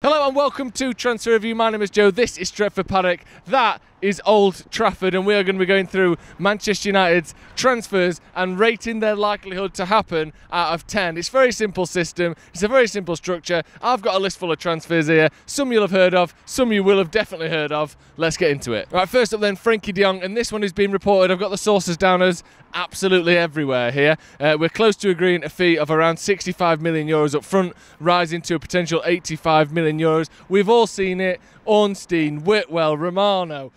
Hello and welcome to Transfer Review. My name is Joe, this is Stretford, Paddock, that is Old Trafford, and we are going to be going through Manchester United's transfers and rating their likelihood to happen out of 10. It's a very simple system, it's a very simple structure. I've got a list full of transfers here, some you'll have heard of, some you will have definitely heard of. Let's get into it. Right, first up then, Frenkie de Jong, and this one has been reported, I've got the sources down as absolutely everywhere here. We're close to agreeing a fee of around 65 million euros up front, rising to a potential 85 million euros. We've all seen it. Ornstein, Whitwell, Romano,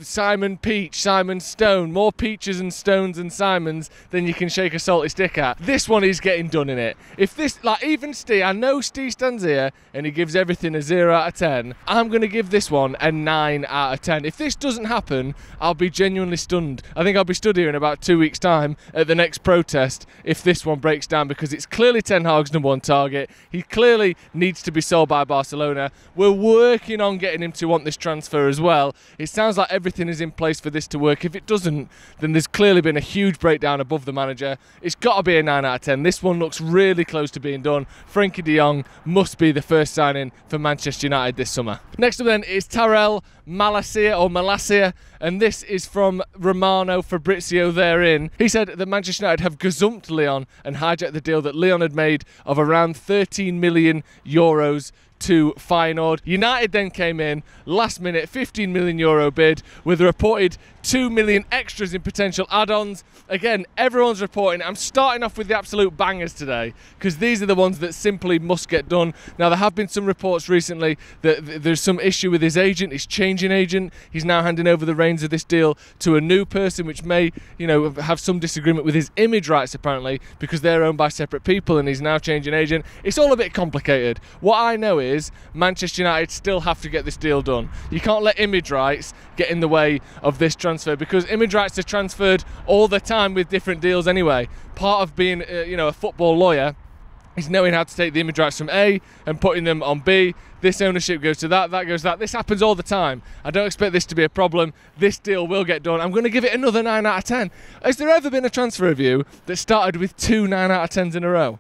Simon Peach, Simon Stone, more Peaches and Stones and Simons than you can shake a salty stick at. This one is getting done in it. If this, like even Steve, I know Steve stands here and he gives everything a 0 out of 10. I'm going to give this one a 9 out of 10. If this doesn't happen, I'll be genuinely stunned. I think I'll be stood here in about 2 weeks' time at the next protest if this one breaks down, because it's clearly Ten Hag's #1 target. He clearly needs to be sold by Barcelona. We're working on getting him to want this transfer as well. It sounds like everything is in place for this to work. If it doesn't, then there's clearly been a huge breakdown above the manager. It's got to be a 9 out of 10. This one looks really close to being done. Frenkie de Jong must be the first signing for Manchester United this summer. Next up then is Tyrell Malacia, and this is from Romano Fabrizio therein. He said that Manchester United have gazumped Lyon and hijacked the deal that Lyon had made of around 13 million euros to Feyenoord. United then came in last minute, 15 million euro bid with a reported 2 million extras in potential add-ons. Again, everyone's reporting. I'm starting off with the absolute bangers today because these are the ones that simply must get done. Now, there have been some reports recently that there's some issue with his agent. He's changing agent. He's now handing over the reins of this deal to a new person, which may, you know, have some disagreement with his image rights apparently, because they're owned by separate people, and he's now changing agent. It's all a bit complicated. What I know is Manchester United still have to get this deal done. You can't let image rights get in the way of this transfer, because image rights are transferred all the time with different deals anyway. Part of being a football lawyer is knowing how to take the image rights from A and putting them on B. This ownership goes to that, that goes to that. This happens all the time. I don't expect this to be a problem. This deal will get done. I'm going to give it another 9 out of 10. Has there ever been a transfer review that started with 2 9 out of 10s in a row?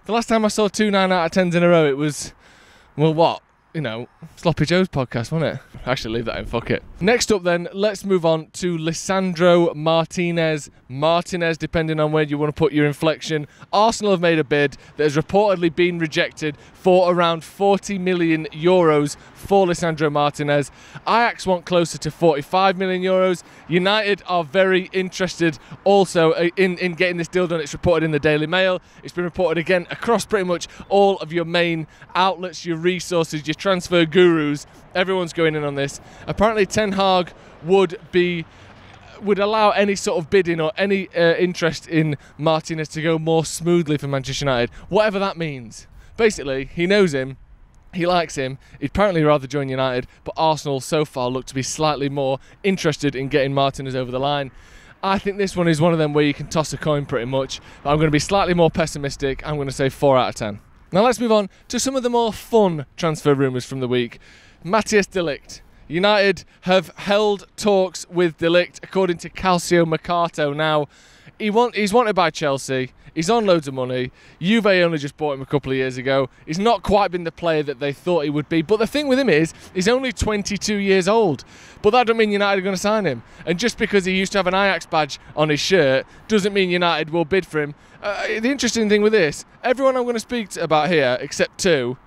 The last time I saw 2 9 out of 10s in a row, it was, well, what? You know, Sloppy Joe's podcast, wasn't it? Actually, leave that in, fuck it. Next up then, let's move on to Lisandro Martinez, depending on where you want to put your inflection. Arsenal have made a bid that has reportedly been rejected for around 40 million euros for Lisandro Martinez. Ajax want closer to 45 million euros. United are very interested also in getting this deal done. It's reported in the Daily Mail. It's been reported again across pretty much all of your main outlets, your resources, your transfer gurus. Everyone's going in on this. Apparently Ten Hag would allow any sort of bidding or any interest in Martinez to go more smoothly for Manchester United, whatever that means. Basically, he knows him, he likes him, he'd apparently rather join United, but Arsenal so far look to be slightly more interested in getting Martinez over the line. I think this one is one of them where you can toss a coin pretty much, but I'm going to be slightly more pessimistic. I'm going to say 4 out of 10. Now let's move on to some of the more fun transfer rumours from the week. Matthias de Ligt. United have held talks with de Ligt, according to Calcio Mercato. Now, he's wanted by Chelsea. He's on loads of money. Juve only just bought him a couple of years ago. He's not quite been the player that they thought he would be. But the thing with him is, he's only 22 years old. But that doesn't mean United are going to sign him. And just because he used to have an Ajax badge on his shirt doesn't mean United will bid for him. The interesting thing with this, everyone I'm going to speak about here, except 2,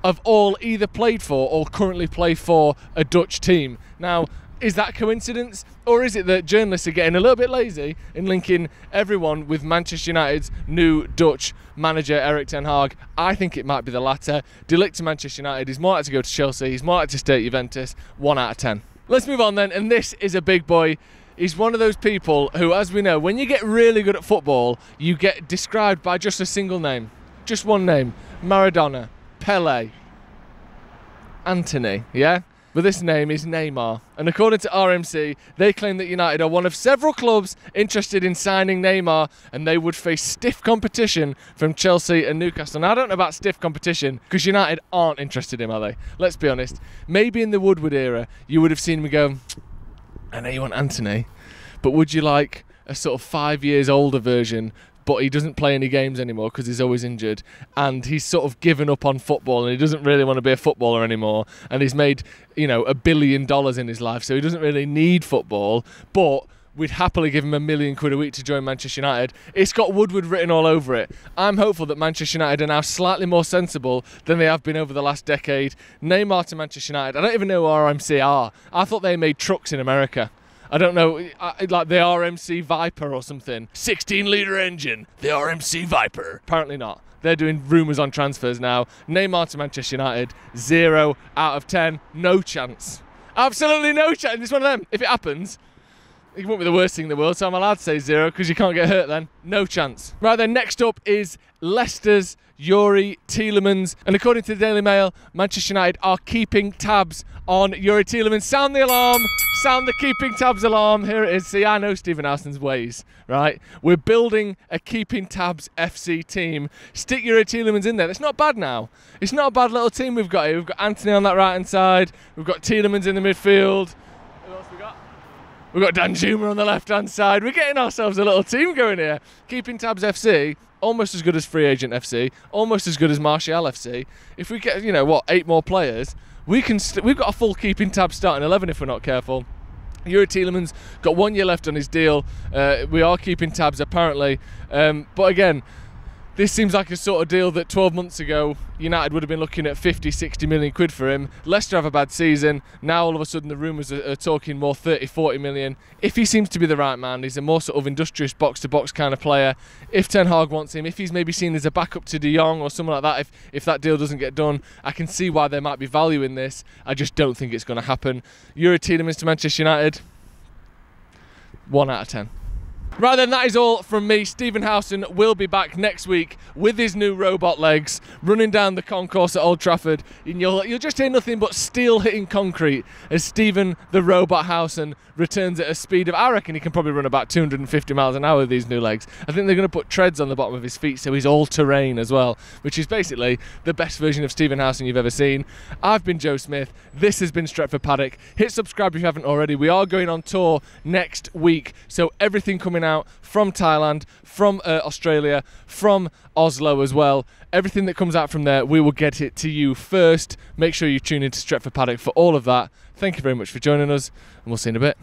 have all either played for or currently play for a Dutch team. Now, is that coincidence? Or is it that journalists are getting a little bit lazy in linking everyone with Manchester United's new Dutch manager, Erik ten Hag? I think it might be the latter. De Ligt to Manchester United. He's more likely to go to Chelsea. He's more likely to stay at Juventus. 1 out of 10. Let's move on then, and this is a big boy. He's one of those people who, as we know, when you get really good at football, you get described by just a single name. Just one name. Maradona. Pele. Anthony, yeah? But this name is Neymar. And according to RMC, they claim that United are one of several clubs interested in signing Neymar, and they would face stiff competition from Chelsea and Newcastle. Now, I don't know about stiff competition, because United aren't interested in him, are they? Let's be honest. Maybe in the Woodward era, you would have seen him go, I know you want Anthony, but would you like a sort of 5 years older version but he doesn't play any games anymore because he's always injured, and he's sort of given up on football, and he doesn't really want to be a footballer anymore, and he's made, you know, $1 billion in his life, so he doesn't really need football, but we'd happily give him £1 million a week to join Manchester United. It's got Woodward written all over it. I'm hopeful that Manchester United are now slightly more sensible than they have been over the last decade. Neymar to Manchester United. I don't even know who RMC are. I thought they made trucks in America. I don't know, like the RMC Viper or something. 16-litre engine, the RMC Viper. Apparently not. They're doing rumours on transfers now. Neymar to Manchester United, 0 out of 10. No chance. Absolutely no chance. It's one of them. If it happens, it won't be the worst thing in the world, so I'm allowed to say 0 because you can't get hurt then. No chance. Right then, next up is Leicester's Youri Tielemans. And according to the Daily Mail, Manchester United are keeping tabs on Youri Tielemans. Sound the alarm. Sound the keeping tabs alarm. Here it is. See, I know Stephen Howson's ways, right? We're building a keeping tabs FC team. Stick Youri Tielemans in there. It's not bad now. It's not a bad little team we've got here. We've got Anthony on that right-hand side. We've got Tielemans in the midfield. Who else we got? We've got Dan Juma on the left-hand side. We're getting ourselves a little team going here. Keeping tabs FC, almost as good as Free Agent FC, almost as good as Martial FC. If we get, you know, what, 8 more players, we've got a full keeping tabs starting 11 if we're not careful. Youri Tielemans got 1 year left on his deal. We are keeping tabs apparently, but again, this seems like a sort of deal that 12 months ago United would have been looking at 50, 60 million quid for him. Leicester have a bad season. Now all of a sudden the rumours are talking more 30, 40 million. If he seems to be the right man, he's a more sort of industrious box-to-box kind of player. If Ten Hag wants him, if he's maybe seen as a backup to De Jong or something like that, if that deal doesn't get done, I can see why there might be value in this. I just don't think it's going to happen. Youri Tielemans to Manchester United, 1 out of 10. Right then, that is all from me. Stephen Howson will be back next week with his new robot legs, running down the concourse at Old Trafford, and you'll just hear nothing but steel hitting concrete as Stephen the Robot Howson returns at a speed of, I reckon he can probably run about 250 miles an hour with these new legs. I think they're going to put treads on the bottom of his feet so he's all-terrain as well, which is basically the best version of Stephen Howson you've ever seen. I've been Joe Smith. This has been Stretford Paddock. Hit subscribe if you haven't already. We are going on tour next week, so everything coming out from Thailand, from Australia, from Oslo as well. Everything that comes out from there, we will get it to you first. Make sure you tune into Stretford Paddock for all of that. Thank you very much for joining us, and we'll see you in a bit.